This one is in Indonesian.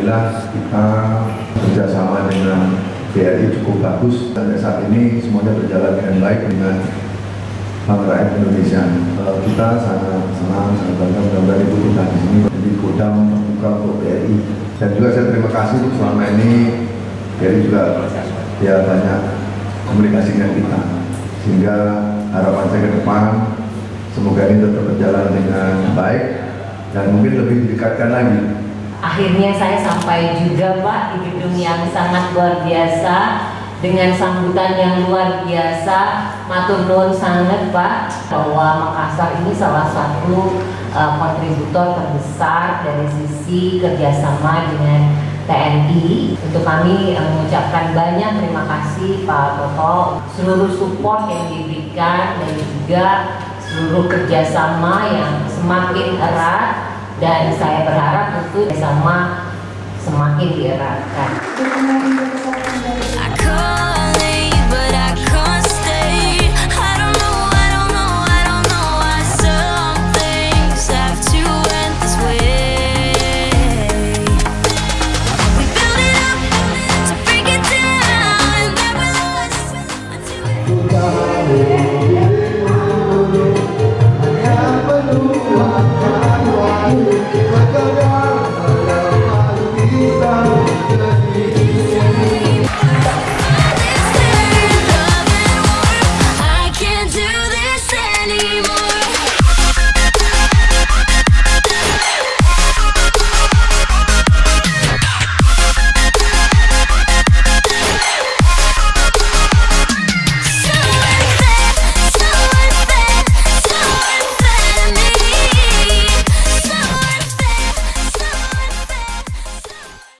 alhamdulillah kita kerjasama dengan BRI cukup bagus dan saat ini semuanya berjalan dengan baik dengan rakyat Indonesia. Kita sangat senang, sangat bangga mudah-mudahan Ibu Tuhan di sini jadi Kodam terbuka untuk BRI. Dan juga saya terima kasih selama ini BRI juga ya banyak komunikasi dengan kita, sehingga harapan saya ke depan semoga ini tetap berjalan dengan baik dan mungkin lebih didekatkan lagi. Akhirnya saya sampai juga Pak di gedung yang sangat luar biasa dengan sambutan yang luar biasa. Matur nuwun sangat Pak, bahwa Makassar ini salah satu kontributor terbesar dari sisi kerjasama dengan TNI. Untuk kami mengucapkan banyak terima kasih Pak Toto, seluruh support yang diberikan dan juga seluruh kerjasama yang semakin erat, dan saya berharap tentu kerjasama semakin dieratkan.